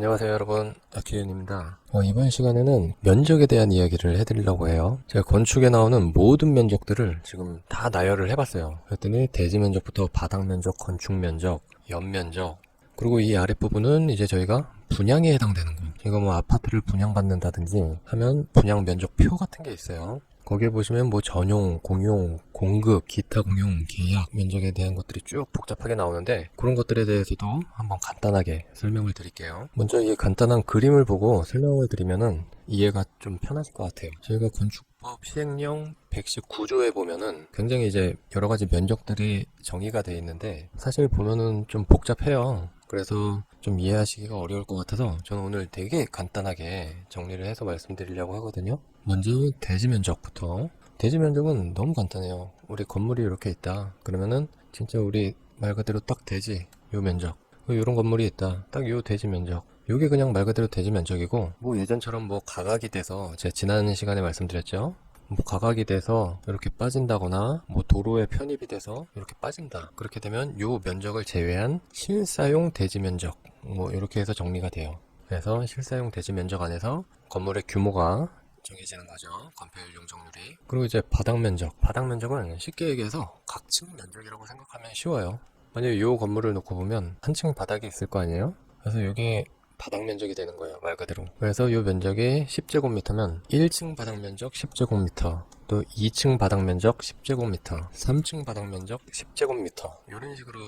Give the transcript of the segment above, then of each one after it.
안녕하세요 여러분, 아키윤입니다. 이번 시간에는 면적에 대한 이야기를 해드리려고 해요. 제가 건축에 나오는 모든 면적들을 지금 다 나열을 해봤어요. 그랬더니 대지 면적부터 바닥 면적, 건축 면적, 연면적, 그리고 이 아랫부분은 이제 저희가 분양에 해당되는 거. 이거 뭐 아파트를 분양받는다든지 하면 분양 면적표 같은 게 있어요. 거기에 보시면 뭐 전용, 공용, 공급, 기타 공용, 계약, 면적에 대한 것들이 쭉 복잡하게 나오는데 그런 것들에 대해서도 한번 간단하게 설명을 드릴게요. 먼저 이 간단한 그림을 보고 설명을 드리면은 이해가 좀 편하실 것 같아요. 저희가 건축법 시행령 119조에 보면은 굉장히 이제 여러 가지 면적들이 정의가 되어 있는데 사실 보면은 좀 복잡해요. 그래서 좀 이해하시기가 어려울 것 같아서 저는 오늘 되게 간단하게 정리를 해서 말씀드리려고 하거든요. 먼저 대지 면적부터. 대지 면적은 너무 간단해요. 우리 건물이 이렇게 있다. 그러면은 진짜 우리 말 그대로 딱 대지 요 면적. 요런 건물이 있다. 딱 요 대지 면적. 요게 그냥 말 그대로 대지 면적이고 뭐 예전처럼 뭐 가각이 돼서 제가 지난 시간에 말씀드렸죠. 뭐 가각이 돼서 이렇게 빠진다거나 뭐 도로에 편입이 돼서 이렇게 빠진다. 그렇게 되면 요 면적을 제외한 실사용 대지 면적 뭐 이렇게 해서 정리가 돼요. 그래서 실사용 대지 면적 안에서 건물의 규모가 정해지는 거죠. 건폐율 용적률이. 그리고 이제 바닥 면적. 바닥 면적은 쉽게 얘기해서 각층 면적이라고 생각하면 쉬워요. 만약에 요 건물을 놓고 보면 한 층 바닥이 있을 거 아니에요? 그래서 이게 바닥 면적이 되는 거예요, 말 그대로. 그래서 이 면적이 10제곱미터면 1층 바닥 면적 10제곱미터, 또 2층 바닥 면적 10제곱미터, 3층 바닥 면적 10제곱미터 이런 식으로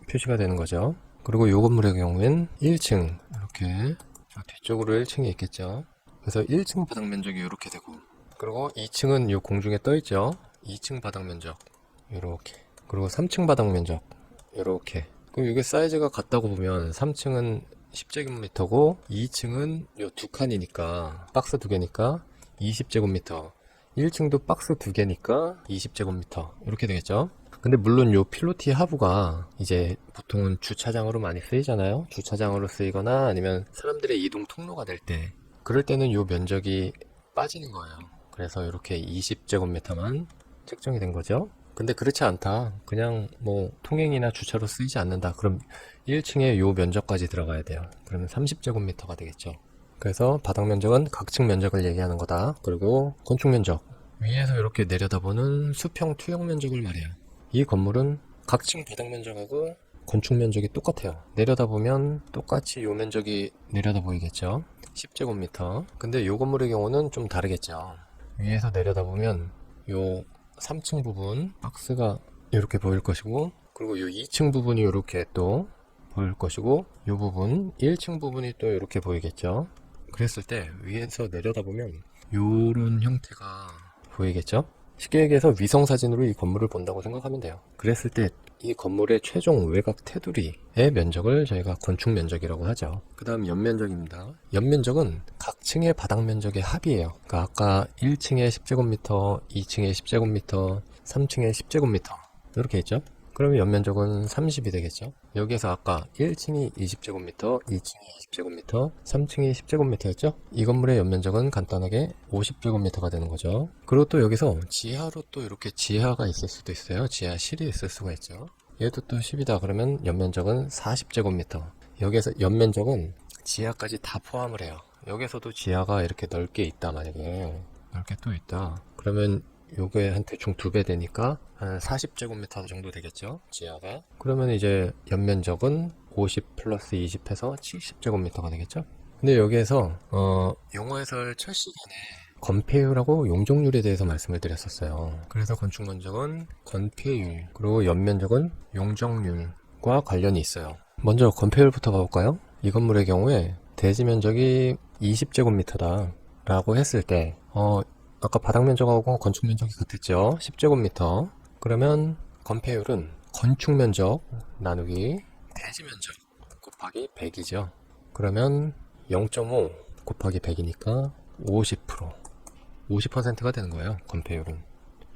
표시가 되는 거죠. 그리고 이 건물의 경우엔 1층 이렇게 저 뒤쪽으로 1층이 있겠죠. 그래서 1층 바닥 면적이 이렇게 되고, 그리고 2층은 이 공중에 떠 있죠. 2층 바닥 면적 이렇게, 그리고 3층 바닥 면적 이렇게. 그럼 이게 사이즈가 같다고 보면 3층은 10제곱미터고 2층은 요 두 칸이니까 박스 두 개니까 20제곱미터, 1층도 박스 두 개니까 20제곱미터 이렇게 되겠죠. 근데 물론 요 필로티 하부가 이제 보통은 주차장으로 많이 쓰이잖아요. 주차장으로 쓰이거나 아니면 사람들의 이동 통로가 될 때, 그럴 때는 요 면적이 빠지는 거예요. 그래서 이렇게 20제곱미터만 책정이 된 거죠. 근데 그렇지 않다. 그냥 뭐 통행이나 주차로 쓰이지 않는다. 그럼 1층에 요 면적까지 들어가야 돼요. 그러면 30제곱미터가 되겠죠. 그래서 바닥 면적은 각층 면적을 얘기하는 거다. 그리고 건축 면적. 위에서 이렇게 내려다보는 수평 투영 면적을 말해요. 이 건물은 각층 바닥 면적하고 건축 면적이 똑같아요. 내려다보면 똑같이 요 면적이 내려다 보이겠죠. 10제곱미터. 근데 요 건물의 경우는 좀 다르겠죠. 위에서 내려다보면 요 3층 부분 박스가 이렇게 보일 것이고, 그리고 이 2층 부분이 이렇게 또 보일 것이고, 이 부분 1층 부분이 또 이렇게 보이겠죠. 그랬을 때 위에서 내려다보면 이런 형태가 보이겠죠. 쉽게 얘기해서 위성사진으로 이 건물을 본다고 생각하면 돼요. 그랬을 때 이 건물의 최종 외곽 테두리의 면적을 저희가 건축 면적이라고 하죠. 그 다음 연면적입니다. 연면적은 각 층의 바닥 면적의 합이에요. 그러니까 아까 1층에 10제곱미터, 2층에 10제곱미터, 3층에 10제곱미터 이렇게 있죠. 그러면 연면적은 30이 되겠죠. 여기에서 아까 1층이 20제곱미터, 2층이 20제곱미터, 3층이 10제곱미터였죠. 이 건물의 연면적은 간단하게 50제곱미터가 되는 거죠. 그리고 또 여기서 지하로 또 이렇게 지하가 있을 수도 있어요. 지하실이 있을 수가 있죠. 얘도 또 10이다 그러면 연면적은 40제곱미터. 여기에서 연면적은 지하까지 다 포함을 해요. 여기서도 지하가 이렇게 넓게 있다, 만약에 넓게 또 있다 그러면 요게 한 대충 2배 되니까 한 40제곱미터 정도 되겠죠, 지하가. 그러면 이제 연면적은 50 플러스 20 해서 70제곱미터가 되겠죠. 근데 여기에서 용어 해설 첫 시간에 건폐율하고 용적률에 대해서 말씀을 드렸었어요. 그래서 건축 면적은 건폐율, 그리고 연면적은 용적률과 관련이 있어요. 먼저 건폐율부터 봐볼까요? 이 건물의 경우에 대지 면적이 20제곱미터다 라고 했을 때 아까 바닥 면적하고 건축 면적이 같았죠. 10제곱미터. 그러면 건폐율은 건축 면적 나누기 대지 면적 곱하기 100이죠. 그러면 0.5 곱하기 100이니까 50%. 50%가 되는 거예요, 건폐율은.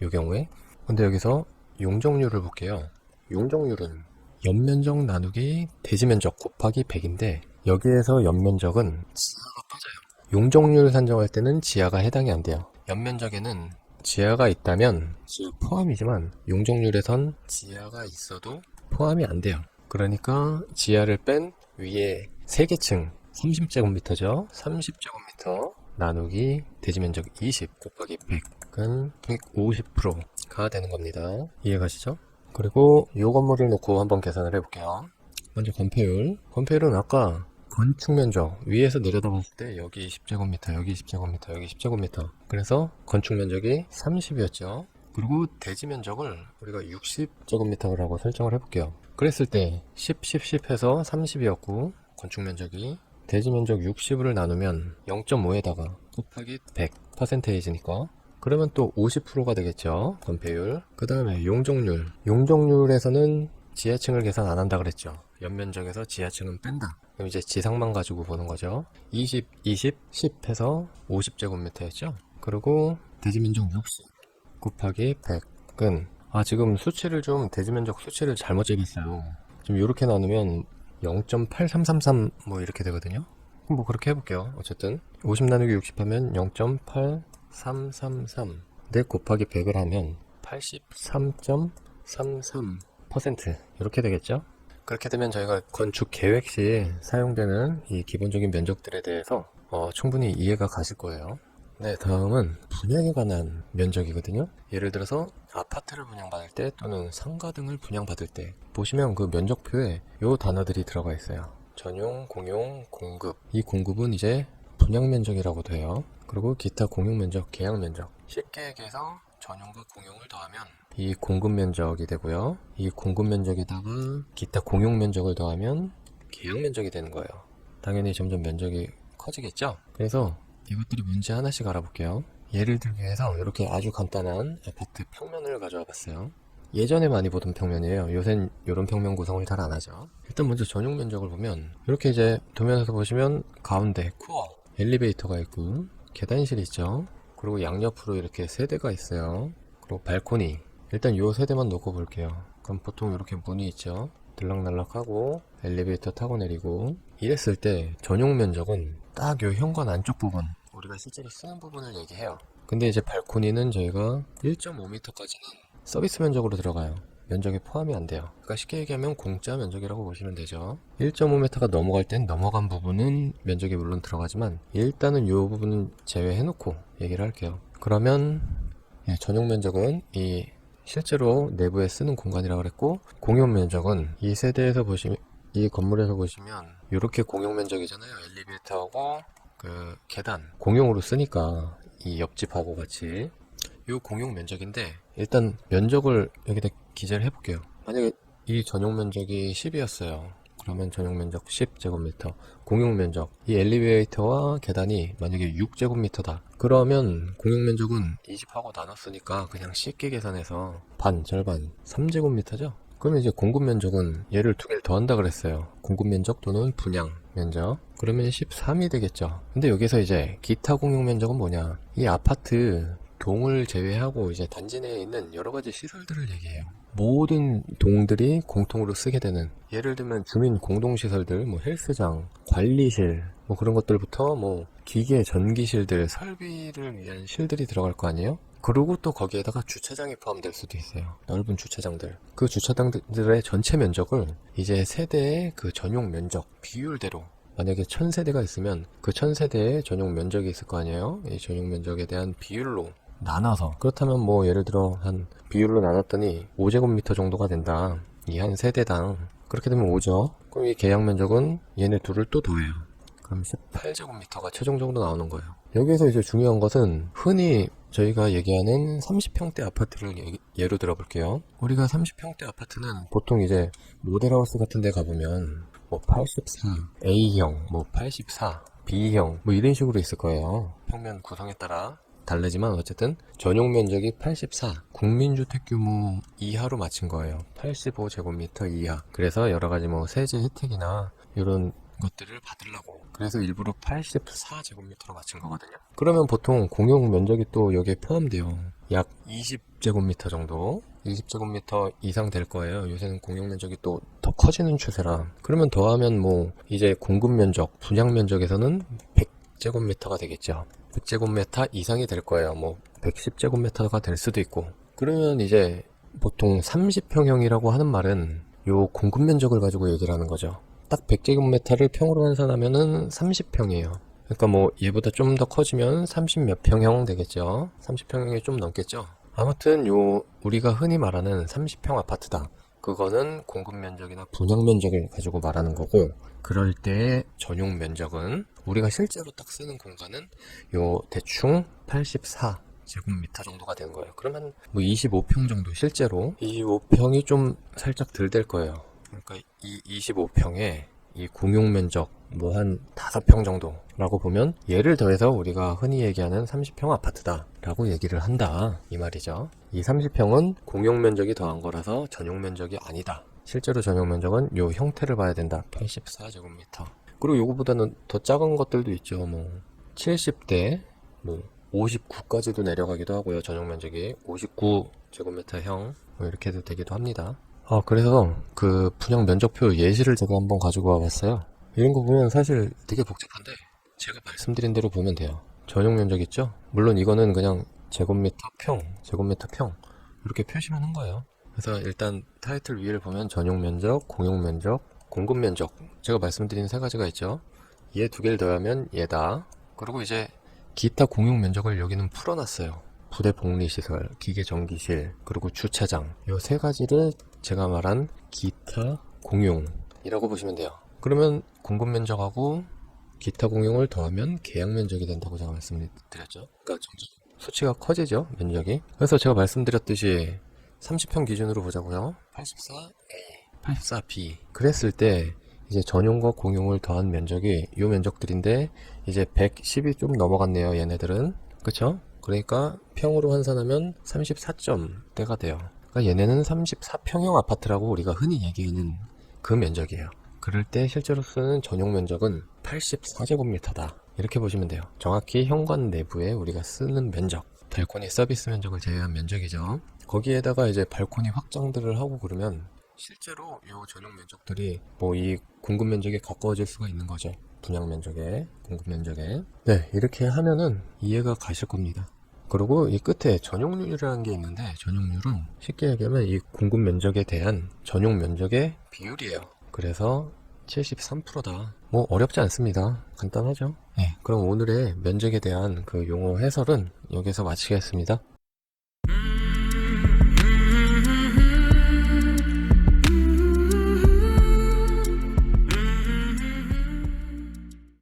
이 경우에. 근데 여기서 용적률을 볼게요. 용적률은 연면적 나누기 대지 면적 곱하기 100인데 여기에서 연면적은 지하가 빠져요. 용적률 산정할 때는 지하가 해당이 안 돼요. 연면적에는 지하가 있다면 지하 포함이지만 용적률에선 지하가 있어도 포함이 안 돼요. 그러니까 지하를 뺀 위에 3개 층, 30제곱미터죠. 30제곱미터 나누기 대지면적 20 곱하기 100은 150%가 되는 겁니다. 이해가시죠? 그리고 이 건물을 놓고 한번 계산을 해볼게요. 먼저 건폐율. 건폐율은 아까 건축면적 위에서 내려다봤을 때 여기 10제곱미터, 여기 10제곱미터, 여기 10제곱미터. 그래서 건축면적이 30이었죠. 그리고 대지면적을 우리가 60제곱미터라고 설정을 해볼게요. 그랬을 때 10, 10, 10 해서 30이었고 건축면적이 대지면적 60을 나누면 0.5에다가 곱하기 100 퍼센테이지니까 그러면 또 50%가 되겠죠. 건폐율. 그 다음에 용적률. 용적률에서는 지하층을 계산 안 한다 그랬죠. 연면적에서 지하층은 뺀다. 그럼 이제 지상만 가지고 보는 거죠. 20, 20, 10 해서 50제곱미터였죠. 그리고 대지면적 60 곱하기 100은 지금 수치를 좀 대지면적 수치를 잘못 재봤어요. 좀 이렇게 나누면 0.8333 뭐 이렇게 되거든요. 뭐 그렇게 해볼게요. 어쨌든 50 나누기 60 하면 0.8333 네 곱하기 100을 하면 83.33% 이렇게 되겠죠. 그렇게 되면 저희가 건축 계획 시 사용되는 이 기본적인 면적들에 대해서 충분히 이해가 가실 거예요. 네, 다음은 분양에 관한 면적이거든요. 예를 들어서 아파트를 분양받을 때 또는 상가 등을 분양받을 때 보시면 그 면적표에 요 단어들이 들어가 있어요. 전용, 공용, 공급. 이 공급은 이제 분양 면적이라고도 해요. 그리고 기타 공용 면적, 계약 면적. 쉽게 얘기해서 전용과 공용을 더하면 이 공급 면적이 되고요. 이 공급 면적에다가 기타 공용 면적을 더하면 계약 면적이 되는 거예요. 당연히 점점 면적이 커지겠죠? 그래서 이것들이 뭔지 하나씩 알아볼게요. 예를 들기 위해서 이렇게 아주 간단한 아파트 평면을 가져와 봤어요. 예전에 많이 보던 평면이에요. 요샌 이런 평면 구성을 잘 안 하죠. 일단 먼저 전용 면적을 보면 이렇게 이제 도면에서 보시면 가운데 코어, 엘리베이터가 있고 계단실이 있죠. 그리고 양옆으로 이렇게 세대가 있어요. 그리고 발코니. 일단 요 세대만 놓고 볼게요. 그럼 보통 이렇게 문이 있죠. 들락날락하고 엘리베이터 타고 내리고 이랬을 때 전용 면적은 딱 요 현관 안쪽 부분 우리가 실제로 쓰는 부분을 얘기해요. 근데 이제 발코니는 저희가 1.5m까지는 서비스 면적으로 들어가요. 면적에 포함이 안 돼요. 그러니까 쉽게 얘기하면 공짜 면적이라고 보시면 되죠. 1.5m가 넘어갈 땐 넘어간 부분은 면적이 물론 들어가지만 일단은 이 부분은 제외해놓고 얘기를 할게요. 그러면 전용 면적은 이 실제로 내부에 쓰는 공간이라고 그랬고 공용 면적은 이 세대에서 보시면 이 건물에서 보시면 이렇게 공용 면적이잖아요. 엘리베이터하고 그 계단 공용으로 쓰니까 이 옆집하고 같이 이 공용 면적인데 일단 면적을 여기다 기재를 해볼게요. 만약에 이 전용 면적이 10이었어요. 그러면 전용 면적 10제곱미터, 공용 면적 이 엘리베이터와 계단이 만약에 6제곱미터다. 그러면 공용 면적은 20하고 나눴으니까 그냥 쉽게 계산해서 반, 절반 3제곱미터죠. 그러면 이제 공급 면적은 얘를 두 개를 더한다 그랬어요. 공급 면적 또는 분양 면적. 그러면 13이 되겠죠. 근데 여기서 이제 기타 공용 면적은 뭐냐? 이 아파트 동을 제외하고 이제 단지 내에 있는 여러 가지 시설들을 얘기해요. 모든 동들이 공통으로 쓰게 되는 예를 들면 주민 공동시설들, 뭐 헬스장, 관리실, 뭐 그런 것들부터 뭐 기계, 전기실들, 설비를 위한 실들이 들어갈 거 아니에요? 그리고 또 거기에다가 주차장이 포함될 수도 있어요. 넓은 주차장들. 그 주차장들의 전체 면적을 이제 세대의 그 전용 면적 비율대로 만약에 1000세대가 있으면 그 1000세대의 전용 면적이 있을 거 아니에요? 이 전용 면적에 대한 비율로 나눠서 그렇다면 뭐 예를 들어 한 비율로 나눴더니 5제곱미터 정도가 된다. 이 한 세대당 그렇게 되면 5죠. 그럼 이 계약 면적은 얘네 둘을 또 더해요. 그럼 18제곱미터가 최종적으로 나오는 거예요. 여기에서 이제 중요한 것은 흔히 저희가 얘기하는 30평대 아파트를 예로 들어볼게요. 우리가 30평대 아파트는 보통 이제 모델하우스 같은 데 가보면 뭐 84, A형, 뭐 84, B형 뭐 이런 식으로 있을 거예요. 평면 구성에 따라 다르지만 어쨌든 전용 면적이 84 국민주택 규모 이하로 맞춘 거예요. 85제곱미터 이하. 그래서 여러가지 뭐 세제 혜택이나 이런 것들을 받으려고 그래서 일부러 84제곱미터로 맞춘 거거든요. 그러면 보통 공용 면적이 또 여기에 포함돼요. 약 20제곱미터 정도 20제곱미터 이상 될 거예요. 요새는 공용 면적이 또 더 커지는 추세라. 그러면 더하면 뭐 이제 공급 면적, 분양 면적에서는 100제곱미터가 되겠죠. 100제곱미터 이상이 될 거예요. 뭐 110제곱미터가 될 수도 있고. 그러면 이제 보통 30평형이라고 하는 말은 요 공급 면적을 가지고 얘기를 하는 거죠. 딱 100제곱미터를 평으로 환산하면은 30평이에요. 그러니까 뭐 얘보다 좀 더 커지면 30 몇 평형 되겠죠. 30평형이 좀 넘겠죠. 아무튼 요 우리가 흔히 말하는 30평 아파트다. 그거는 공급 면적이나 분양 면적을 가지고 말하는 거고, 그럴 때 전용 면적은 우리가 실제로 딱 쓰는 공간은 요 대충 84 제곱미터 정도가 되는 거예요. 그러면 뭐 25평 정도, 실제로 25평이 좀 살짝 덜 될 거예요. 그러니까 이 25평에 이 공용 면적 뭐 한 5평 정도라고 보면 얘를 더해서 우리가 흔히 얘기하는 30평 아파트다 라고 얘기를 한다, 이 말이죠. 이 30평은 공용 면적이 더한 거라서 전용 면적이 아니다. 실제로 전용 면적은 요 형태를 봐야 된다. 84제곱미터. 그리고 요거보다는 더 작은 것들도 있죠. 뭐 70대 뭐 59까지도 내려가기도 하고요. 전용 면적이 59제곱미터형 뭐 이렇게 해도 되기도 합니다. 그래서 그 분양 면적표 예시를 제가 한번 가지고 와봤어요. 이런 거 보면 사실 되게 복잡한데 제가 말씀드린 대로 보면 돼요. 전용 면적 있죠? 물론 이거는 그냥 제곱미터 평 이렇게 표시만 한 거예요. 그래서 일단 타이틀 위를 보면 전용 면적, 공용 면적, 공급 면적, 제가 말씀드린 세 가지가 있죠. 얘 두 개를 더하면 얘다. 그리고 이제 기타 공용 면적을 여기는 풀어놨어요. 부대 복리시설, 기계전기실, 그리고 주차장, 요 세 가지를 제가 말한 기타 공용이라고 보시면 돼요. 그러면 공급 면적하고 기타 공용을 더하면 계약 면적이 된다고 제가 말씀드렸죠. 그러니까 점점 수치가 커지죠, 면적이. 그래서 제가 말씀드렸듯이 30평 기준으로 보자고요. 84A, 84B. 그랬을 때 이제 전용과 공용을 더한 면적이 요 면적들인데 이제 110이 좀 넘어갔네요, 얘네들은. 그쵸? 그러니까 평으로 환산하면 34점대가 돼요. 그러니까 얘네는 34평형 아파트라고 우리가 흔히 얘기하는 그 면적이에요. 그럴 때 실제로 쓰는 전용 면적은 84제곱미터다. 이렇게 보시면 돼요. 정확히 현관 내부에 우리가 쓰는 면적, 발코니 서비스 면적을 제외한 면적이죠. 거기에다가 이제 발코니 확장들을 하고 그러면 실제로 이 전용 면적들이 뭐 이 공급 면적에 가까워질 수가 있는 거죠. 분양 면적에, 공급 면적에. 네, 이렇게 하면은 이해가 가실 겁니다. 그리고 이 끝에 전용률이라는 게 있는데, 전용률은 쉽게 얘기하면 이 공급 면적에 대한 전용 면적의 비율이에요. 그래서 73%다. 뭐 어렵지 않습니다. 간단하죠. 네, 그럼 오늘의 면적에 대한 그 용어 해설은 여기서 마치겠습니다.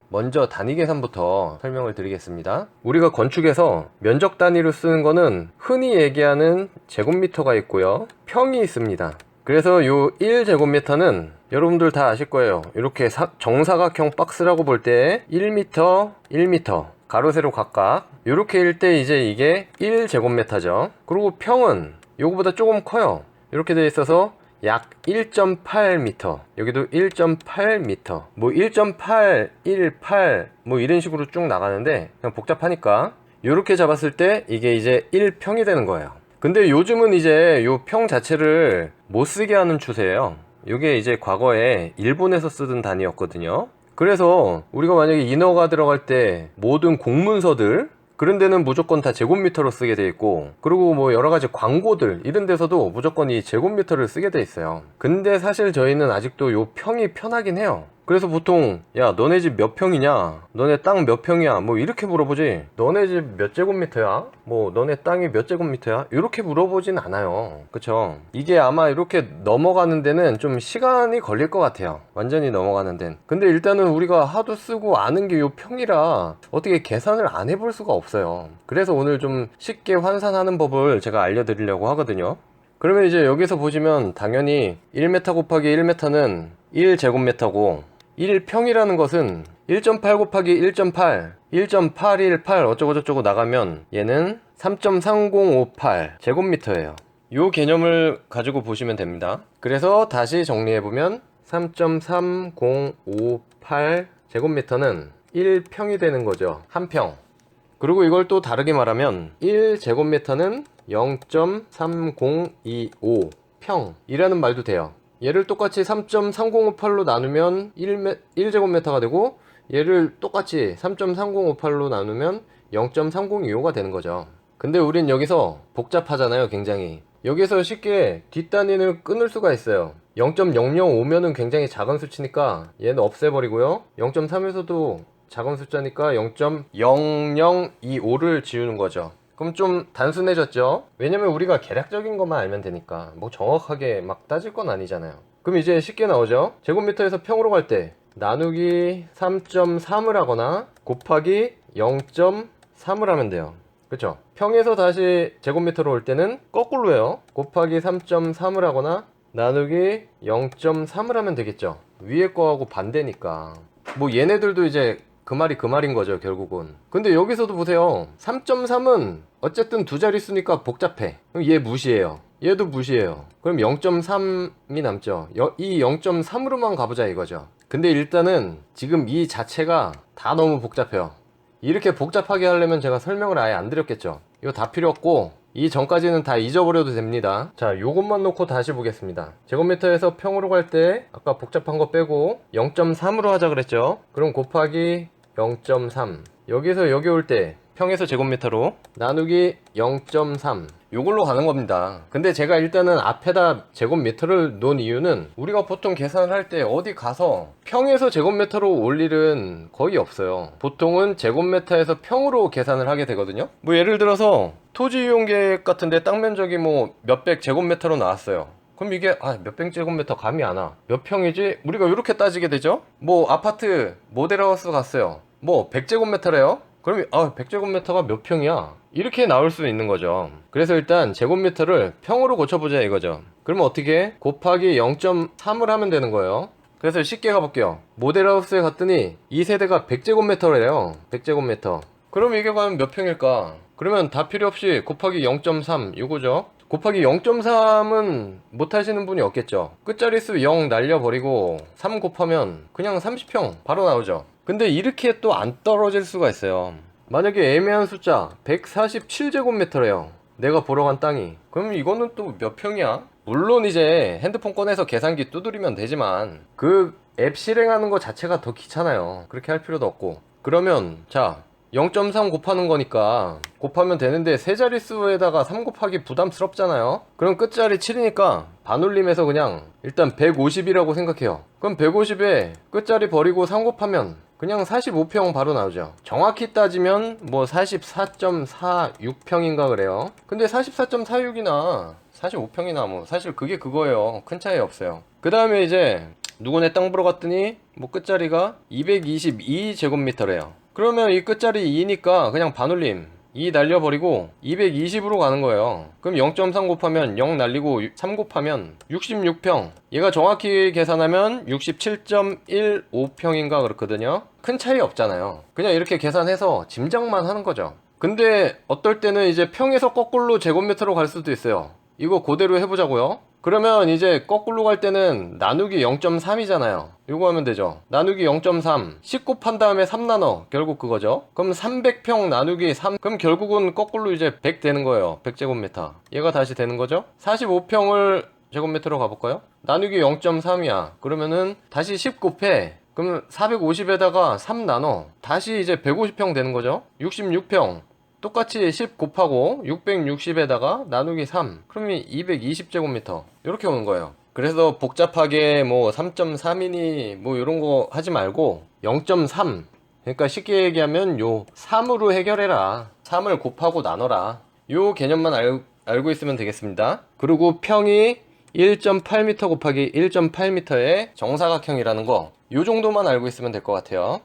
먼저 단위 계산부터 설명을 드리겠습니다. 우리가 건축에서 면적 단위로 쓰는 거는 흔히 얘기하는 제곱미터가 있고요, 평이 있습니다. 그래서 요 1제곱미터는 여러분들 다 아실 거예요. 이렇게 정사각형 박스라고 볼 때 1m, 1m 가로 세로 각각 이렇게 일 때 이제 이게 1제곱미터죠. 그리고 평은 요거보다 조금 커요. 이렇게 되어 있어서 약 1.8m, 여기도 1.8m, 뭐 1.8, 18, 뭐 이런 식으로 쭉 나가는데 그냥 복잡하니까 이렇게 잡았을 때 이게 이제 1평이 되는 거예요. 근데 요즘은 이제 요 평 자체를 못 쓰게 하는 추세예요. 이게 이제 과거에 일본에서 쓰던 단위였거든요. 그래서 우리가 만약에 인허가 들어갈 때 모든 공문서들 그런 데는 무조건 다 제곱미터로 쓰게 돼 있고, 그리고 뭐 여러가지 광고들 이런 데서도 무조건 이 제곱미터를 쓰게 돼 있어요. 근데 사실 저희는 아직도 요 평이 편하긴 해요. 그래서 보통 야 너네 집 몇 평이냐, 너네 땅 몇 평이야, 뭐 이렇게 물어보지, 너네 집 몇 제곱미터야, 뭐 너네 땅이 몇 제곱미터야, 이렇게 물어보진 않아요. 그쵸? 이게 아마 이렇게 넘어가는 데는 좀 시간이 걸릴 것 같아요, 완전히 넘어가는 데는. 근데 일단은 우리가 하도 쓰고 아는 게 요 평이라 어떻게 계산을 안 해볼 수가 없어요. 그래서 오늘 좀 쉽게 환산하는 법을 제가 알려드리려고 하거든요. 그러면 이제 여기서 보시면 당연히 1m 곱하기 1m는 1제곱미터고, 1평이라는 것은 1.8 곱하기 1.8, 1.818 어쩌고저쩌고 나가면 얘는 3.3058 제곱미터예요. 이 개념을 가지고 보시면 됩니다. 그래서 다시 정리해보면 3.3058 제곱미터는 1평이 되는 거죠. 한 평. 그리고 이걸 또 다르게 말하면 1제곱미터는 0.3025 평이라는 말도 돼요. 얘를 똑같이 3.3058로 나누면 1제곱미터가 되고, 얘를 똑같이 3.3058로 나누면 0.3025가 되는 거죠. 근데 우린 여기서 복잡하잖아요, 굉장히. 여기서 쉽게 뒷단위를 끊을 수가 있어요. 0.005면은 굉장히 작은 수치니까 얘는 없애버리고요. 0.3에서도 작은 숫자니까 0.0025를 지우는 거죠. 그럼 좀 단순해졌죠? 왜냐면 우리가 계략적인 것만 알면 되니까 뭐 정확하게 막 따질 건 아니잖아요. 그럼 이제 쉽게 나오죠? 제곱미터에서 평으로 갈 때 나누기 3.3을 하거나 곱하기 0.3을 하면 돼요. 그쵸? 평에서 다시 제곱미터로 올 때는 거꾸로 해요. 곱하기 3.3을 하거나 나누기 0.3을 하면 되겠죠. 위에 거하고 반대니까. 뭐 얘네들도 이제 그 말이 그 말인 거죠, 결국은. 근데 여기서도 보세요. 3.3은 어쨌든 두 자릿수니까 복잡해. 그럼 얘 무시해요. 얘도 무시해요. 그럼 0.3이 남죠. 이 0.3으로만 가보자 이거죠. 근데 일단은 지금 이 자체가 다 너무 복잡해요. 이렇게 복잡하게 하려면 제가 설명을 아예 안 드렸겠죠. 이거 다 필요 없고 이 전까지는 다 잊어버려도 됩니다. 자, 요것만 놓고 다시 보겠습니다. 제곱미터에서 평으로 갈 때 아까 복잡한 거 빼고 0.3으로 하자 그랬죠. 그럼 곱하기 0.3 여기서 여기 올 때 평에서 제곱미터로 나누기 0.3 요걸로 가는 겁니다. 근데 제가 일단은 앞에다 제곱미터를 놓은 이유는 우리가 보통 계산을 할 때 어디 가서 평에서 제곱미터로 올 일은 거의 없어요. 보통은 제곱미터에서 평으로 계산을 하게 되거든요. 뭐 예를 들어서 토지 이용 계획 같은데 땅 면적이 뭐 몇백 제곱미터로 나왔어요. 그럼 이게 몇백 제곱미터 감이 안 와. 몇 평이지? 우리가 이렇게 따지게 되죠. 뭐 아파트 모델하우스 갔어요. 뭐 100제곱미터래요. 그럼 100제곱미터가 몇 평이야? 이렇게 나올 수 있는 거죠. 그래서 일단 제곱미터를 평으로 고쳐보자 이거죠. 그러면 어떻게? 곱하기 0.3을 하면 되는 거예요. 그래서 쉽게 가볼게요. 모델하우스에 갔더니 2세대가 100제곱미터래요. 100제곱미터. 그럼 이게 과연 몇 평일까? 그러면 다 필요 없이 곱하기 0.3 이거죠. 곱하기 0.3은 못하시는 분이 없겠죠. 끝자리수 0 날려버리고 3 곱하면 그냥 30평 바로 나오죠. 근데 이렇게 또 안 떨어질 수가 있어요. 만약에 애매한 숫자 147제곱미터래요. 내가 보러 간 땅이. 그럼 이거는 또 몇 평이야? 물론 이제 핸드폰 꺼내서 계산기 두드리면 되지만 그 앱 실행하는 거 자체가 더 귀찮아요. 그렇게 할 필요도 없고. 그러면 자 0.3 곱하는 거니까 곱하면 되는데 세 자릿수에다가 3 곱하기 부담스럽잖아요. 그럼 끝자리 7이니까 반올림해서 그냥 일단 150이라고 생각해요. 그럼 150에 끝자리 버리고 3 곱하면 그냥 45평 바로 나오죠. 정확히 따지면 뭐 44.46평인가 그래요. 근데 44.46이나 45평이나 뭐 사실 그게 그거예요. 큰 차이 없어요. 그 다음에 이제 누구네 땅 보러 갔더니 뭐 끝자리가 222제곱미터래요. 그러면 이 끝자리 2니까 그냥 반올림 2 날려버리고 220으로 가는 거예요. 그럼 0.3 곱하면 0 날리고 3 곱하면 66평. 얘가 정확히 계산하면 67.15평인가 그렇거든요. 큰 차이 없잖아요. 그냥 이렇게 계산해서 짐작만 하는 거죠. 근데 어떨 때는 이제 평에서 거꾸로 제곱미터로 갈 수도 있어요. 이거 그대로 해보자고요. 그러면 이제 거꾸로 갈 때는 나누기 0.3이잖아요. 요거 하면 되죠. 나누기 0.3 10 곱한 다음에 3 나눠 결국 그거죠. 그럼 300평 나누기 3 그럼 결국은 거꾸로 이제 100 되는 거예요. 100제곱미터 얘가 다시 되는 거죠. 45평을 제곱미터로 가볼까요? 나누기 0.3이야. 그러면은 다시 10 곱해. 그럼 450에다가 3 나눠 다시 이제 150평 되는 거죠. 66평 똑같이 10 곱하고 660에다가 나누기 3 그러면 220제곱미터 이렇게 오는 거예요. 그래서 복잡하게 뭐 3.3이니 뭐 이런 거 하지 말고 0.3 그러니까 쉽게 얘기하면 요 3으로 해결해라. 3을 곱하고 나눠라. 요 개념만 알고 있으면 되겠습니다. 그리고 평이 1.8m 곱하기 1.8m의 정사각형이라는 거 요 정도만 알고 있으면 될 것 같아요.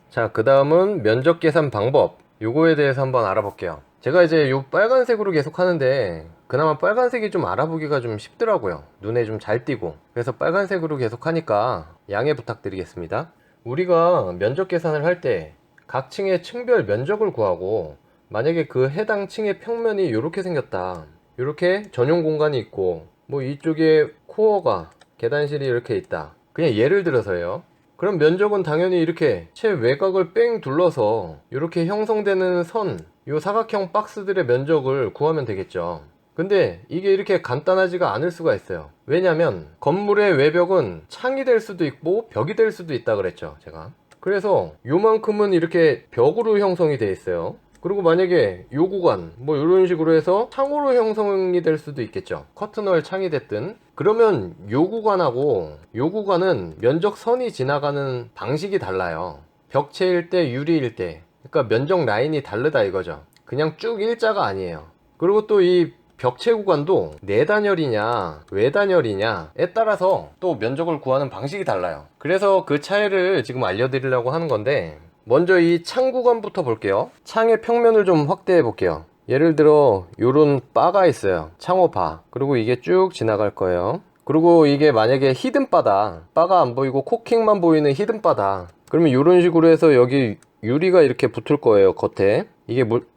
자, 그 다음은 면적 계산 방법 요거에 대해서 한번 알아볼게요. 제가 이제 요 빨간색으로 계속 하는데 그나마 빨간색이 좀 알아보기가 좀 쉽더라고요. 눈에 좀 잘 띄고. 그래서 빨간색으로 계속 하니까 양해 부탁드리겠습니다. 우리가 면적 계산을 할 때 각 층의 층별 면적을 구하고 만약에 그 해당 층의 평면이 이렇게 생겼다. 이렇게 전용 공간이 있고 뭐 이쪽에 코어가 계단실이 이렇게 있다. 그냥 예를 들어서요. 그럼 면적은 당연히 이렇게 채 외곽을 뺑 둘러서 이렇게 형성되는 선, 요 사각형 박스들의 면적을 구하면 되겠죠. 근데 이게 이렇게 간단하지가 않을 수가 있어요. 왜냐면 건물의 외벽은 창이 될 수도 있고 벽이 될 수도 있다 그랬죠, 제가. 그래서 요만큼은 이렇게 벽으로 형성이 돼 있어요. 그리고 만약에 요 구간 뭐 이런 식으로 해서 창으로 형성이 될 수도 있겠죠. 커튼월 창이 됐든. 그러면 요 구간하고 요 구간은 면적선이 지나가는 방식이 달라요. 벽체일 때, 유리일 때. 그러니까 면적 라인이 다르다 이거죠. 그냥 쭉 일자가 아니에요. 그리고 또 이 벽체 구간도 내단열이냐 외단열이냐에 따라서 또 면적을 구하는 방식이 달라요. 그래서 그 차이를 지금 알려드리려고 하는 건데, 먼저 이 창 구간부터 볼게요. 창의 평면을 좀 확대해 볼게요. 예를 들어 요런 바가 있어요. 창호 바. 그리고 이게 쭉 지나갈 거예요. 그리고 이게 만약에 히든 바다, 바가 안 보이고 코킹만 보이는 히든 바다, 그러면 이런 식으로 해서 여기 유리가 이렇게 붙을 거예요. 겉에.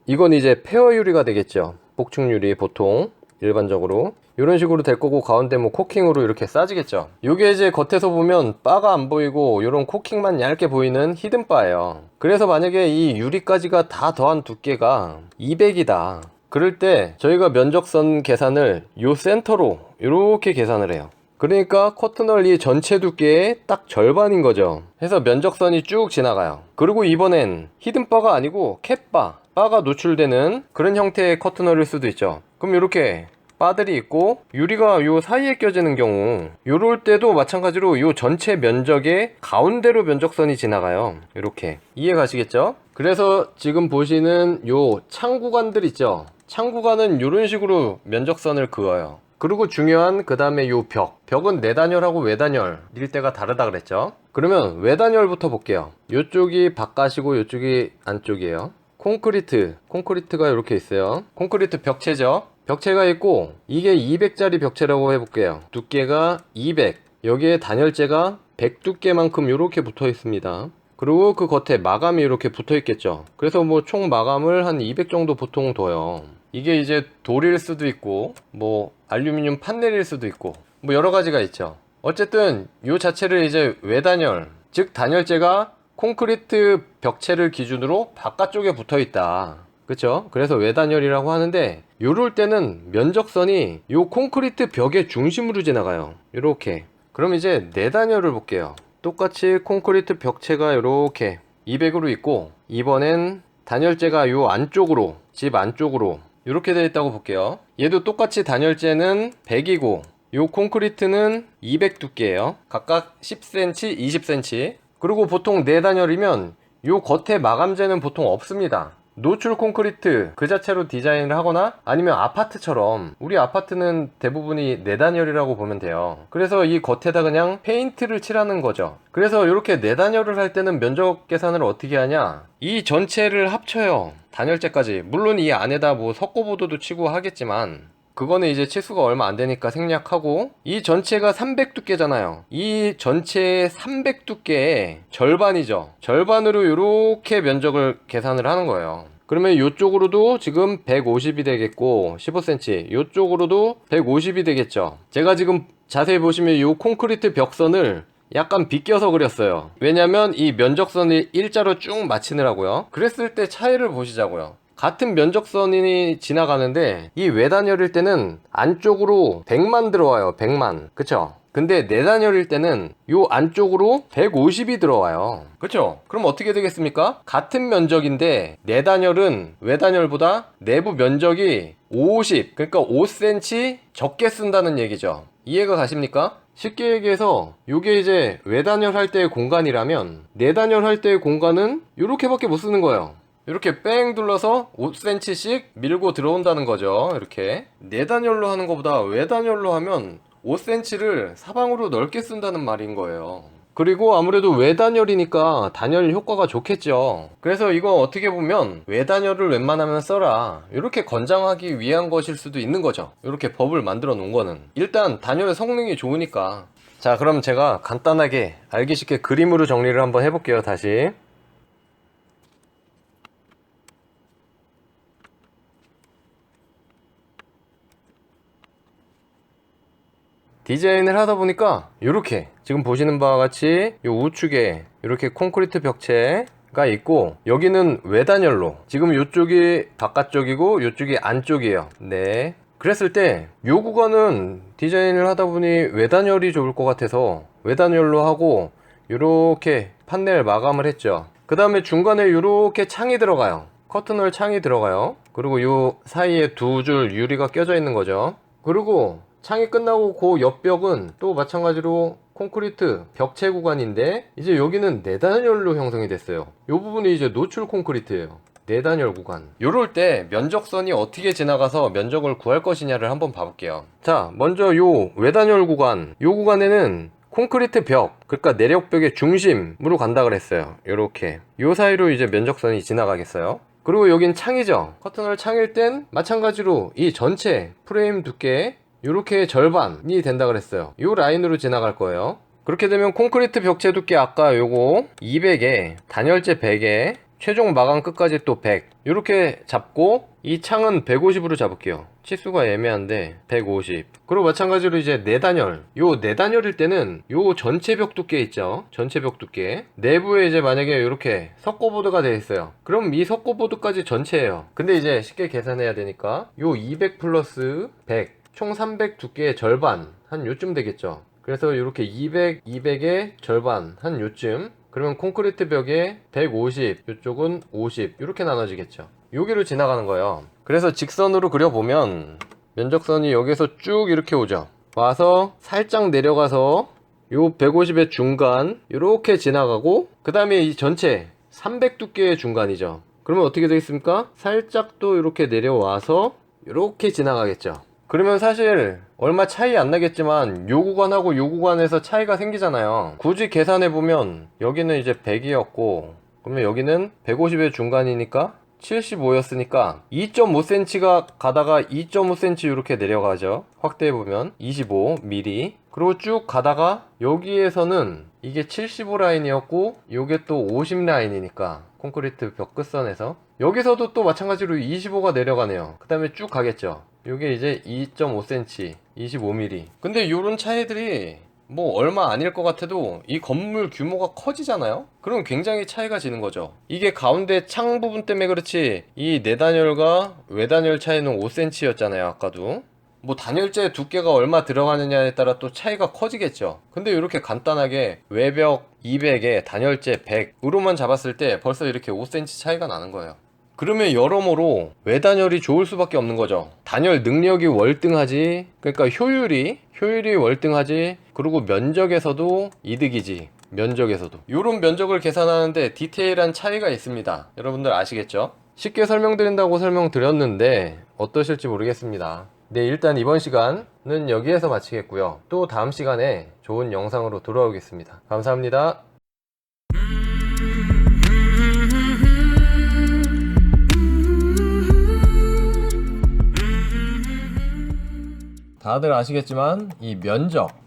이건 이제 페어 유리가 되겠죠. 복층 유리 보통 일반적으로 이런 식으로 될 거고, 가운데 뭐 코킹으로 이렇게 싸지겠죠. 요게 이제 겉에서 보면 바가 안 보이고 요런 코킹만 얇게 보이는 히든 바예요. 그래서 만약에 이 유리까지가 다 더한 두께가 200이다. 그럴 때 저희가 면적선 계산을 요 센터로 이렇게 계산을 해요. 그러니까 커튼월 이 전체 두께의 딱 절반인 거죠. 해서 면적선이 쭉 지나가요. 그리고 이번엔 히든바가 아니고 캣바, 바가 노출되는 그런 형태의 커튼월일 수도 있죠. 그럼 이렇게 바들이 있고 유리가 요 사이에 껴지는 경우, 요럴 때도 마찬가지로 요 전체 면적의 가운데로 면적선이 지나가요. 이렇게 이해 가시겠죠? 그래서 지금 보시는 요 창 구간들 있죠. 창 구간은 요런 식으로 면적선을 그어요. 그리고 중요한 그 다음에 요 벽은 내단열하고 외단열일 때가 다르다 그랬죠. 그러면 외단열부터 볼게요. 요쪽이 바깥이고 요쪽이 안쪽이에요. 콘크리트가 이렇게 있어요. 콘크리트 벽체죠. 벽체가 있고 이게 200짜리 벽체라고 해볼게요. 두께가 200, 여기에 단열재가 100 두께만큼 이렇게 붙어 있습니다. 그리고 그 겉에 마감이 이렇게 붙어 있겠죠. 그래서 뭐 총 마감을 한 200 정도 보통 둬요. 이게 이제 돌일 수도 있고 뭐 알루미늄 판넬일 수도 있고 뭐 여러 가지가 있죠. 어쨌든 요 자체를 이제 외단열, 즉 단열재가 콘크리트 벽체를 기준으로 바깥쪽에 붙어 있다. 그쵸? 그래서 외단열이라고 하는데, 요럴 때는 면적선이 요 콘크리트 벽의 중심으로 지나가요. 요렇게. 그럼 이제 내단열을 볼게요. 똑같이 콘크리트 벽체가 요렇게 200으로 있고, 이번엔 단열재가 요 안쪽으로, 집 안쪽으로 이렇게 되어 있다고 볼게요. 얘도 똑같이 단열재는 100이고 요 콘크리트는 200 두께예요. 각각 10cm, 20cm. 그리고 보통 내단열이면 요 겉에 마감재는 보통 없습니다. 노출 콘크리트 그 자체로 디자인을 하거나, 아니면 아파트처럼, 우리 아파트는 대부분이 내단열이라고 보면 돼요. 그래서 이 겉에다 그냥 페인트를 칠하는 거죠. 그래서 이렇게 내단열을 할 때는 면적 계산을 어떻게 하냐, 이 전체를 합쳐요. 단열재까지. 물론 이 안에다 뭐 석고보드도 치고 하겠지만 그거는 이제 치수가 얼마 안 되니까 생략하고, 이 전체가 300 두께잖아요. 이 전체의 300 두께의 절반이죠. 절반으로 이렇게 면적을 계산을 하는 거예요. 그러면 이쪽으로도 지금 150이 되겠고 15cm, 이쪽으로도 150이 되겠죠. 제가 지금 자세히 보시면 이 콘크리트 벽선을 약간 비껴서 그렸어요. 왜냐면 이 면적선이 일자로 쭉 맞추느라고요. 그랬을 때 차이를 보시자고요. 같은 면적선이 지나가는데 이 외단열일 때는 안쪽으로 100만 들어와요. 100만. 그쵸? 근데 내단열일 때는 요 안쪽으로 150이 들어와요. 그쵸? 그럼 어떻게 되겠습니까? 같은 면적인데 내단열은 외단열보다 내부 면적이 50, 그러니까 5cm 적게 쓴다는 얘기죠. 이해가 가십니까? 쉽게 얘기해서 요게 이제 외단열 할 때의 공간이라면 내단열 할 때의 공간은 요렇게밖에 못 쓰는 거예요. 이렇게 뺑 둘러서 5cm씩 밀고 들어온다는 거죠. 이렇게 내단열로 하는 것보다 외단열로 하면 5cm를 사방으로 넓게 쓴다는 말인 거예요. 그리고 아무래도 외단열이니까 단열 효과가 좋겠죠. 그래서 이거 어떻게 보면 외단열을 웬만하면 써라, 이렇게 권장하기 위한 것일 수도 있는 거죠. 이렇게 법을 만들어 놓은 거는 일단 단열의 성능이 좋으니까. 자, 그럼 제가 간단하게 알기 쉽게 그림으로 정리를 한번 해볼게요. 다시 디자인을 하다 보니까 이렇게 지금 보시는 바와 같이 이 우측에 이렇게 콘크리트 벽체가 있고, 여기는 외단열로, 지금 이쪽이 바깥쪽이고 이쪽이 안쪽이에요. 네. 그랬을 때 이 구간은 디자인을 하다 보니 외단열이 좋을 것 같아서 외단열로 하고 이렇게 판넬 마감을 했죠. 그 다음에 중간에 이렇게 창이 들어가요. 커튼홀 창이 들어가요. 그리고 요 사이에 두 줄 유리가 껴져 있는 거죠. 그리고 창이 끝나고 그 옆벽은 또 마찬가지로 콘크리트 벽체 구간인데, 이제 여기는 내단열로 형성이 됐어요. 이 부분이 이제 노출 콘크리트예요. 내단열 구간. 요럴 때 면적선이 어떻게 지나가서 면적을 구할 것이냐를 한번 봐볼게요. 자, 먼저 요 외단열 구간, 요 구간에는 콘크리트 벽, 그러니까 내력벽의 중심으로 간다 그랬어요. 요렇게 요 사이로 이제 면적선이 지나가겠어요. 그리고 여긴 창이죠. 커튼홀 창일 땐 마찬가지로 이 전체 프레임 두께 요렇게 절반이 된다 그랬어요. 요 라인으로 지나갈 거예요. 그렇게 되면 콘크리트 벽체 두께 아까 요거 200에 단열재 100에 최종 마감 끝까지 또 100 요렇게 잡고, 이 창은 150으로 잡을게요. 치수가 애매한데 150. 그리고 마찬가지로 이제 내단열, 요 내단열일 때는 요 전체 벽 두께 있죠. 전체 벽 두께 내부에 이제 만약에 이렇게 석고보드가 되어 있어요. 그럼 이 석고보드까지 전체예요. 근데 이제 쉽게 계산해야 되니까 요 200 플러스 100 총 300 두께의 절반 한 요쯤 되겠죠. 그래서 이렇게 200, 200의 절반 한 요쯤. 그러면 콘크리트 벽에 150, 이쪽은 50 이렇게 나눠지겠죠. 여기로 지나가는 거예요. 그래서 직선으로 그려보면 면적선이 여기서 쭉 이렇게 오죠. 와서 살짝 내려가서 요 150의 중간 이렇게 지나가고, 그 다음에 이 전체 300 두께의 중간이죠. 그러면 어떻게 되겠습니까? 살짝 또 이렇게 내려와서 이렇게 지나가겠죠. 그러면 사실 얼마 차이 안 나겠지만 요 구간하고 요 구간에서 차이가 생기잖아요. 굳이 계산해보면 여기는 이제 100이었고, 그러면 여기는 150의 중간이니까 75였으니까 2.5cm가 가다가 2.5cm 이렇게 내려가죠. 확대해보면 25mm. 그리고 쭉 가다가 여기에서는 이게 75 라인이었고 요게 또 50 라인이니까 콘크리트 벽 끝선에서 여기서도 또 마찬가지로 25가 내려가네요. 그 다음에 쭉 가겠죠. 요게 이제 2.5cm 25mm. 근데 요런 차이들이 뭐 얼마 아닐 것 같아도 이 건물 규모가 커지잖아요. 그럼 굉장히 차이가 지는 거죠. 이게 가운데 창 부분 때문에 그렇지, 이 내단열과 외단열 차이는 5cm였잖아요 아까도. 뭐 단열재 두께가 얼마 들어가느냐에 따라 또 차이가 커지겠죠. 근데 이렇게 간단하게 외벽 200에 단열재 100으로만 잡았을 때 벌써 이렇게 5cm 차이가 나는 거예요. 그러면 여러모로 외단열이 좋을 수밖에 없는 거죠. 단열 능력이 월등하지, 그러니까 효율이 월등하지, 그리고 면적에서도 이득이지. 면적에서도 요런 면적을 계산하는데 디테일한 차이가 있습니다. 여러분들 아시겠죠? 쉽게 설명드린다고 설명드렸는데 어떠실지 모르겠습니다. 네, 일단 이번 시간은 여기에서 마치겠고요. 또 다음 시간에 좋은 영상으로 돌아오겠습니다. 감사합니다. 다들 아시겠지만 이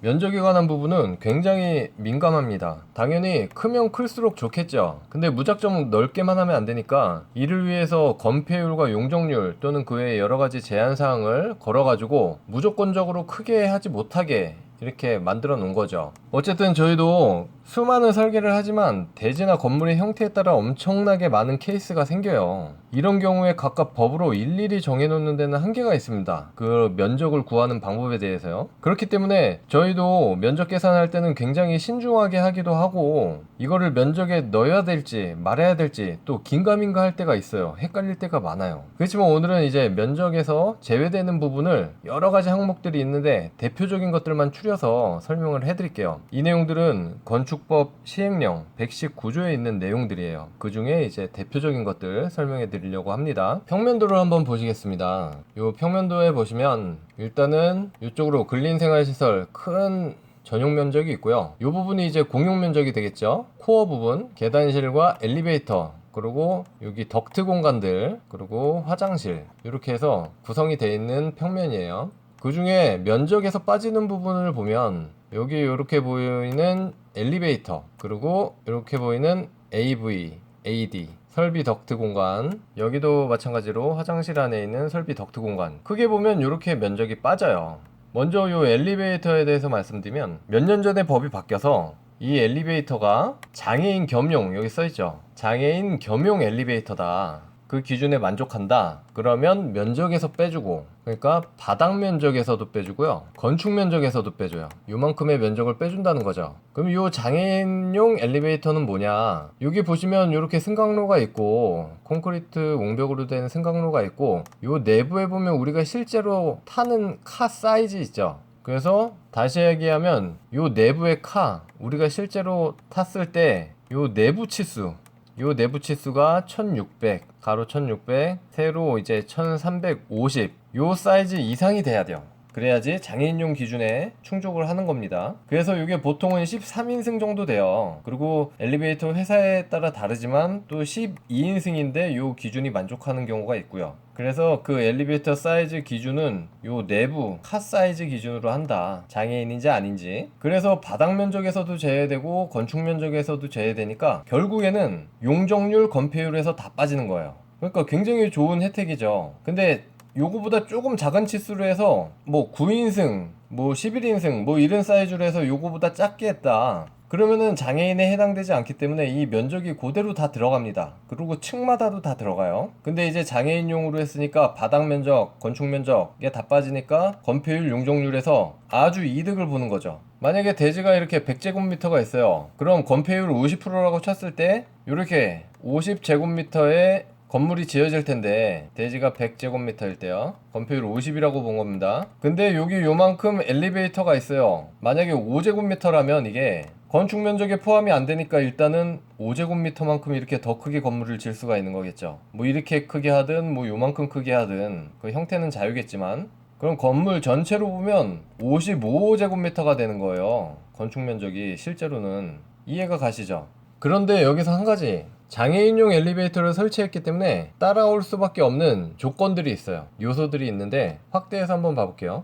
면적에 관한 부분은 굉장히 민감합니다. 당연히 크면 클수록 좋겠죠. 근데 무작정 넓게만 하면 안 되니까 이를 위해서 건폐율과 용적률 또는 그 외에 여러가지 제한사항을 걸어가지고 무조건적으로 크게 하지 못하게 이렇게 만들어 놓은 거죠. 어쨌든 저희도 수많은 설계를 하지만 대지나 건물의 형태에 따라 엄청나게 많은 케이스가 생겨요. 이런 경우에 각각 법으로 일일이 정해놓는 데는 한계가 있습니다. 그 면적을 구하는 방법에 대해서요. 그렇기 때문에 저희도 면적 계산할 때는 굉장히 신중하게 하기도 하고, 이거를 면적에 넣어야 될지 말아야 될지 또 긴가민가 할 때가 있어요. 헷갈릴 때가 많아요. 그렇지만 오늘은 이제 면적에서 제외되는 부분을 여러 가지 항목들이 있는데 대표적인 것들만 추려서 설명을 해드릴게요. 이 내용들은 건축법 시행령 119조에 있는 내용들이에요. 그 중에 이제 대표적인 것들 설명해 드리려고 합니다. 평면도를 한번 보시겠습니다. 요 평면도에 보시면 일단은 이쪽으로 근린생활시설 큰 전용 면적이 있고요. 이 부분이 이제 공용 면적이 되겠죠. 코어 부분, 계단실과 엘리베이터, 그리고 여기 덕트 공간들, 그리고 화장실, 이렇게 해서 구성이 되어 있는 평면이에요. 그 중에 면적에서 빠지는 부분을 보면 여기 이렇게 보이는 엘리베이터, 그리고 이렇게 보이는 AV, AD 설비 덕트 공간, 여기도 마찬가지로 화장실 안에 있는 설비 덕트 공간, 크게 보면 이렇게 면적이 빠져요. 먼저 이 엘리베이터에 대해서 말씀드리면 몇 년 전에 법이 바뀌어서 이 엘리베이터가 장애인 겸용, 여기 써있죠, 장애인 겸용 엘리베이터다. 그 기준에 만족한다. 그러면 면적에서 빼주고, 그러니까 바닥 면적에서도 빼주고요. 건축 면적에서도 빼줘요. 요만큼의 면적을 빼준다는 거죠. 그럼 이 장애인용 엘리베이터는 뭐냐? 여기 보시면 이렇게 승강로가 있고 콘크리트 옹벽으로 된 승강로가 있고, 요 내부에 보면 우리가 실제로 타는 카 사이즈 있죠. 그래서 다시 얘기하면 요 내부의 카, 우리가 실제로 탔을 때 요 내부 치수, 요 내부 치수가 1600, 가로 1600, 세로 이제 1350, 요 사이즈 이상이 돼야 돼요. 그래야지 장애인용 기준에 충족을 하는 겁니다. 그래서 이게 보통은 13인승 정도 돼요. 그리고 엘리베이터 회사에 따라 다르지만 또 12인승인데 요 기준이 만족하는 경우가 있고요. 그래서 그 엘리베이터 사이즈 기준은 요 내부 카 사이즈 기준으로 한다. 장애인인지 아닌지. 그래서 바닥 면적에서도 제외되고 건축 면적에서도 제외되니까 결국에는 용적률, 건폐율에서 다 빠지는 거예요. 그러니까 굉장히 좋은 혜택이죠. 근데 요거보다 조금 작은 치수로 해서 뭐 9인승, 뭐 11인승 뭐 이런 사이즈로 해서 요거보다 작게 했다. 그러면은 장애인에 해당되지 않기 때문에 이 면적이 그대로 다 들어갑니다. 그리고 층마다도 다 들어가요. 근데 이제 장애인용으로 했으니까 바닥 면적, 건축 면적에 다 빠지니까 건폐율, 용적률에서 아주 이득을 보는 거죠. 만약에 대지가 이렇게 100제곱미터가 있어요. 그럼 건폐율 50%라고 쳤을 때 이렇게 50제곱미터에 건물이 지어질 텐데 대지가 100제곱미터일 때요. 건폐율 50이라고 본 겁니다. 근데 여기 요만큼 엘리베이터가 있어요. 만약에 5제곱미터라면 이게 건축 면적에 포함이 안 되니까 일단은 5제곱미터만큼 이렇게 더 크게 건물을 질 수가 있는 거겠죠. 뭐 이렇게 크게 하든 뭐 요만큼 크게 하든 그 형태는 자유겠지만, 그럼 건물 전체로 보면 55제곱미터가 되는 거예요. 건축 면적이 실제로는. 이해가 가시죠? 그런데 여기서 한 가지, 장애인용 엘리베이터를 설치했기 때문에 따라올 수밖에 없는 조건들이 있어요. 요소들이 있는데 확대해서 한번 봐볼게요.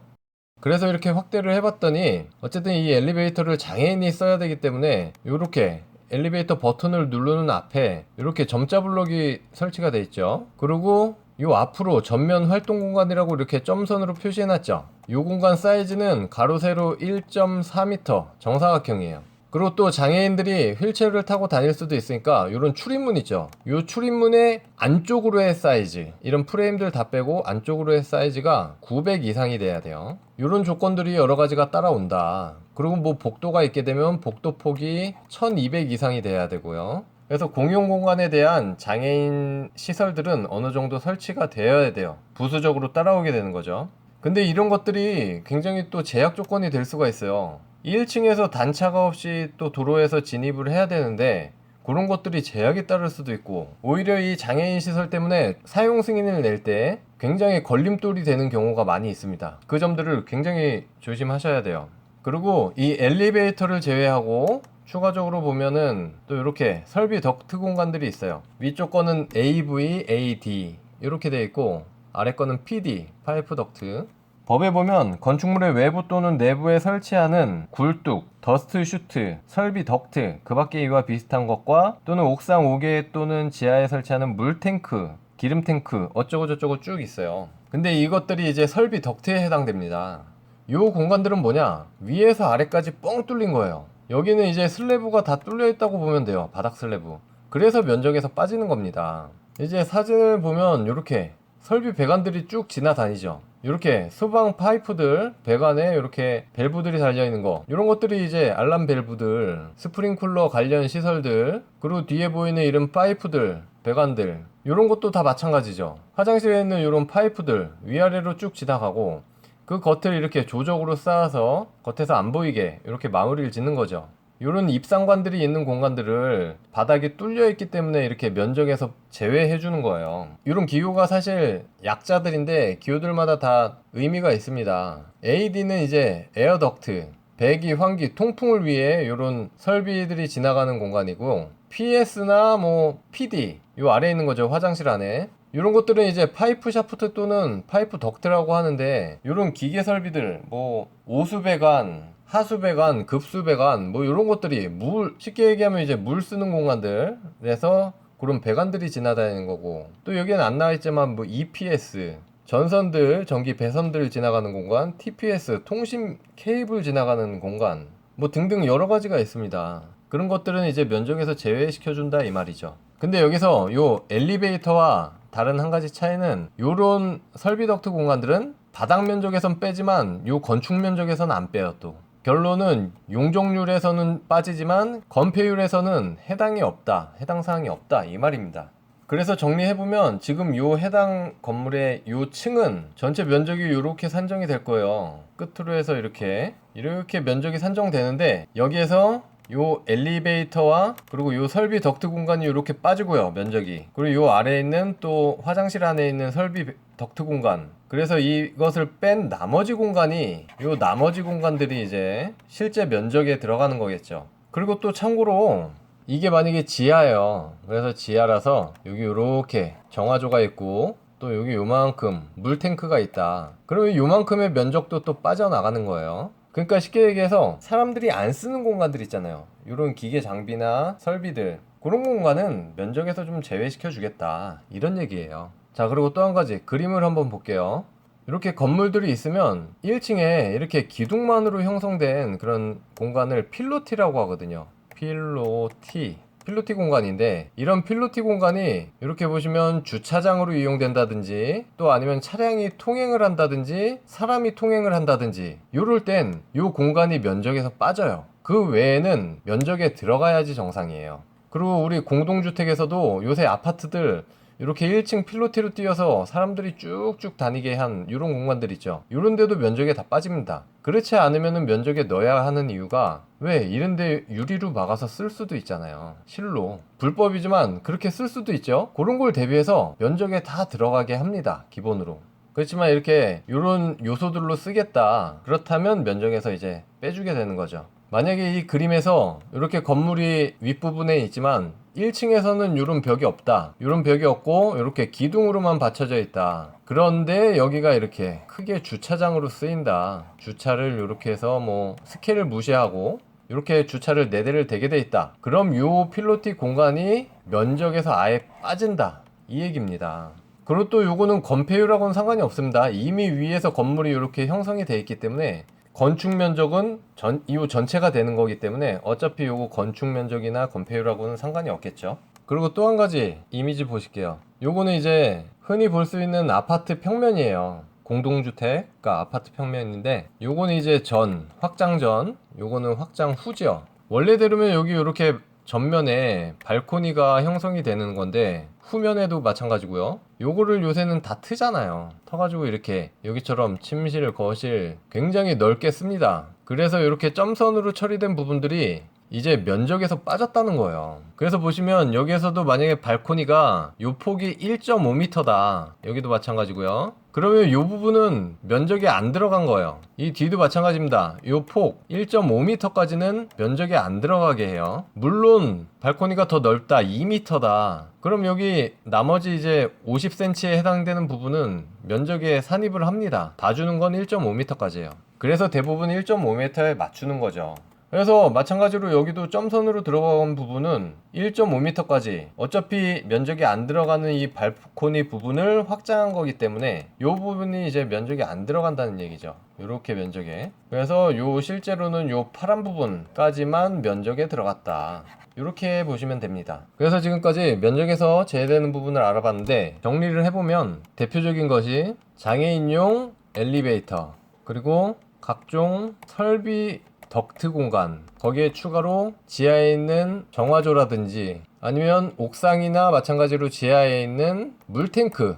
그래서 이렇게 확대를 해봤더니 어쨌든 이 엘리베이터를 장애인이 써야 되기 때문에 이렇게 엘리베이터 버튼을 누르는 앞에 이렇게 점자 블록이 설치가 돼 있죠. 그리고 요 앞으로 전면 활동 공간이라고 이렇게 점선으로 표시해놨죠. 이 공간 사이즈는 가로 세로 1.4m 정사각형이에요. 그리고 또 장애인들이 휠체어를 타고 다닐 수도 있으니까 이런 출입문 있죠. 이 출입문의 안쪽으로의 사이즈, 이런 프레임들 다 빼고 안쪽으로의 사이즈가 900 이상이 돼야 돼요. 이런 조건들이 여러 가지가 따라온다. 그리고 뭐 복도가 있게 되면 복도 폭이 1200 이상이 돼야 되고요. 그래서 공용 공간에 대한 장애인 시설들은 어느 정도 설치가 되어야 돼요. 부수적으로 따라오게 되는 거죠. 근데 이런 것들이 굉장히 또 제약 조건이 될 수가 있어요. 1층에서 단차가 없이 또 도로에서 진입을 해야 되는데 그런 것들이 제약이 따를 수도 있고, 오히려 이 장애인 시설 때문에 사용 승인을 낼 때 굉장히 걸림돌이 되는 경우가 많이 있습니다. 그 점들을 굉장히 조심하셔야 돼요. 그리고 이 엘리베이터를 제외하고 추가적으로 보면은 또 이렇게 설비 덕트 공간들이 있어요. 위쪽 거는 AV, AD 이렇게 되어 있고 아래 거는 PD, 파이프 덕트. 법에 보면 건축물의 외부 또는 내부에 설치하는 굴뚝, 더스트 슈트, 설비 덕트, 그 밖에 이와 비슷한 것과 또는 옥상 5개 또는 지하에 설치하는 물탱크, 기름탱크 어쩌고저쩌고 쭉 있어요. 근데 이것들이 이제 설비 덕트에 해당됩니다. 이 공간들은 뭐냐? 위에서 아래까지 뻥 뚫린 거예요. 여기는 이제 슬래브가 다 뚫려 있다고 보면 돼요. 바닥 슬래브. 그래서 면적에서 빠지는 겁니다. 이제 사진을 보면 이렇게 설비 배관들이 쭉 지나다니죠. 이렇게 소방 파이프들 배관에 이렇게 밸브들이 달려있는 거, 이런 것들이 이제 알람 밸브들, 스프링쿨러 관련 시설들, 그리고 뒤에 보이는 이런 파이프들, 배관들, 이런 것도 다 마찬가지죠. 화장실에 있는 이런 파이프들 위아래로 쭉 지나가고 그 겉을 이렇게 조적으로 쌓아서 겉에서 안 보이게 이렇게 마무리를 짓는 거죠. 이런 입상관들이 있는 공간들을 바닥이 뚫려 있기 때문에 이렇게 면적에서 제외해 주는 거예요. 이런 기호가 사실 약자들인데 기호들마다 다 의미가 있습니다. AD는 이제 에어덕트, 배기, 환기, 통풍을 위해 이런 설비들이 지나가는 공간이고, PS나 뭐 PD, 요 아래에 있는 거죠. 화장실 안에. 이런 것들은 이제 파이프 샤프트 또는 파이프 덕트라고 하는데, 이런 기계 설비들, 뭐 오수배관, 하수배관, 급수배관, 뭐 이런 것들이 쉽게 얘기하면 이제 물 쓰는 공간들에서 그런 배관들이 지나다니는 거고, 또 여기는 안 나와있지만 뭐 EPS, 전선들, 전기 배선들 지나가는 공간, TPS, 통신 케이블 지나가는 공간, 뭐 등등 여러 가지가 있습니다. 그런 것들은 이제 면적에서 제외시켜준다 이 말이죠. 근데 여기서 요 엘리베이터와 다른 한 가지 차이는 요런 설비 덕트 공간들은 바닥 면적에선 빼지만 요 건축 면적에선 안 빼요. 또 결론은 용적률에서는 빠지지만 건폐율에서는 해당이 없다, 해당 사항이 없다 이 말입니다. 그래서 정리해보면 지금 요 해당 건물의 요 층은 전체 면적이 이렇게 산정이 될 거예요. 끝으로 해서 이렇게 면적이 산정되는데, 여기에서 요 엘리베이터와 그리고 요 설비 덕트 공간이 이렇게 빠지고요, 면적이. 그리고 요 아래에 있는 또 화장실 안에 있는 설비 덕트 공간, 그래서 이것을 뺀 나머지 공간이, 요 나머지 공간들이 이제 실제 면적에 들어가는 거겠죠. 그리고 또 참고로 이게 만약에 지하예요. 그래서 지하라서 여기 요렇게 정화조가 있고 또 여기 요만큼 물탱크가 있다. 그러면 요만큼의 면적도 또 빠져나가는 거예요. 그러니까 쉽게 얘기해서 사람들이 안 쓰는 공간들 있잖아요. 요런 기계 장비나 설비들, 그런 공간은 면적에서 좀 제외시켜 주겠다, 이런 얘기예요. 자, 그리고 또 한 가지 그림을 한번 볼게요. 이렇게 건물들이 있으면 1층에 이렇게 기둥만으로 형성된 그런 공간을 필로티라고 하거든요. 필로티 공간인데, 이런 필로티 공간이 이렇게 보시면 주차장으로 이용된다든지 또 아니면 차량이 통행을 한다든지 사람이 통행을 한다든지 요럴 땐 요 공간이 면적에서 빠져요. 그 외에는 면적에 들어가야지 정상이에요. 그리고 우리 공동주택에서도 요새 아파트들 이렇게 1층 필로티로 띄어서 사람들이 쭉쭉 다니게 한 이런 공간들 있죠. 이런 데도 면적에 다 빠집니다. 그렇지 않으면 면적에 넣어야 하는 이유가, 왜 이런데 유리로 막아서 쓸 수도 있잖아요. 실로 불법이지만 그렇게 쓸 수도 있죠. 그런 걸 대비해서 면적에 다 들어가게 합니다, 기본으로. 그렇지만 이렇게 이런 요소들로 쓰겠다, 그렇다면 면적에서 이제 빼주게 되는 거죠. 만약에 이 그림에서 이렇게 건물이 윗부분에 있지만 1층에서는 이런 벽이 없다, 이런 벽이 없고 이렇게 기둥으로만 받쳐져 있다. 그런데 여기가 이렇게 크게 주차장으로 쓰인다, 주차를 이렇게 해서 뭐 스케일을 무시하고 이렇게 주차를 4대를 대게 돼 있다. 그럼 요 필로티 공간이 면적에서 아예 빠진다, 이 얘기입니다. 그리고 또 요거는 건폐율하고는 상관이 없습니다. 이미 위에서 건물이 이렇게 형성이 돼 있기 때문에 건축 면적은 이 전체가 되는 거기 때문에 어차피 요거 건축 면적이나 건폐율하고는 상관이 없겠죠. 그리고 또 한 가지 이미지 보실게요. 요거는 이제 흔히 볼 수 있는 아파트 평면이에요. 공동주택, 그러니까 아파트 평면인데, 요거는 이제 확장 전, 요거는 확장 후죠. 원래대로면 여기 이렇게 전면에 발코니가 형성이 되는 건데, 후면에도 마찬가지고요. 요거를 요새는 다 트잖아요. 터가지고 이렇게 여기처럼 침실, 거실 굉장히 넓게 씁니다. 그래서 이렇게 점선으로 처리된 부분들이 이제 면적에서 빠졌다는 거예요. 그래서 보시면 여기에서도 만약에 발코니가 요 폭이 1.5m다. 여기도 마찬가지고요. 그러면 요 부분은 면적이 안 들어간 거예요. 이 뒤도 마찬가지입니다. 요 폭 1.5m까지는 면적이 안 들어가게 해요. 물론 발코니가 더 넓다, 2m다. 그럼 여기 나머지 이제 50cm에 해당되는 부분은 면적에 산입을 합니다. 봐주는 건 1.5m까지예요. 그래서 대부분 1.5m에 맞추는 거죠. 그래서 마찬가지로 여기도 점선으로 들어간 부분은 1.5m까지 어차피 면적이 안 들어가는 이 발코니 부분을 확장한 거기 때문에 이 부분이 이제 면적이 안 들어간다는 얘기죠. 이렇게 면적에. 그래서 요 실제로는 요 파란 부분까지만 면적에 들어갔다, 이렇게 보시면 됩니다. 그래서 지금까지 면적에서 제외되는 부분을 알아봤는데, 정리를 해보면 대표적인 것이 장애인용 엘리베이터, 그리고 각종 설비 덕트 공간, 거기에 추가로 지하에 있는 정화조라든지 아니면 옥상이나 마찬가지로 지하에 있는 물탱크,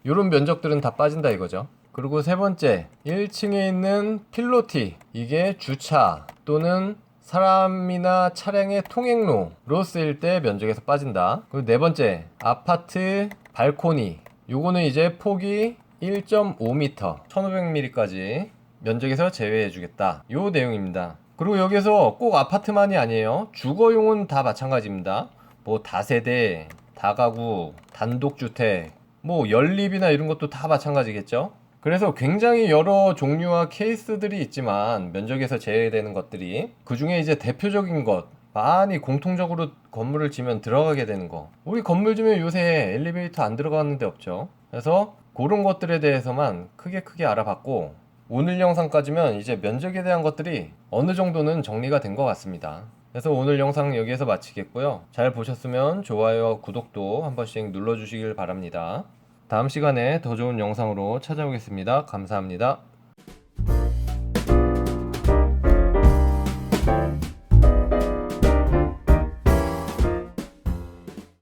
이런 면적들은 다 빠진다 이거죠. 그리고 세 번째, 1층에 있는 필로티, 이게 주차 또는 사람이나 차량의 통행로로 쓰일 때 면적에서 빠진다. 그리고 네 번째, 아파트 발코니, 요거는 이제 폭이 1.5m, 1500mm까지 면적에서 제외해 주겠다, 요 내용입니다. 그리고 여기서 꼭 아파트만이 아니에요. 주거용은 다 마찬가지입니다. 뭐 다세대, 다가구, 단독주택, 뭐 연립이나 이런 것도 다 마찬가지겠죠. 그래서 굉장히 여러 종류와 케이스들이 있지만 면적에서 제외되는 것들이, 그 중에 이제 대표적인 것, 많이 공통적으로 건물을 지면 들어가게 되는 거, 우리 건물 지면 요새 엘리베이터 안 들어가는 데 없죠. 그래서 그런 것들에 대해서만 크게 알아봤고, 오늘 영상까지면 이제 면적에 대한 것들이 어느 정도는 정리가 된 것 같습니다. 그래서 오늘 영상 여기에서 마치겠고요. 잘 보셨으면 좋아요와 구독도 한 번씩 눌러주시길 바랍니다. 다음 시간에 더 좋은 영상으로 찾아오겠습니다. 감사합니다.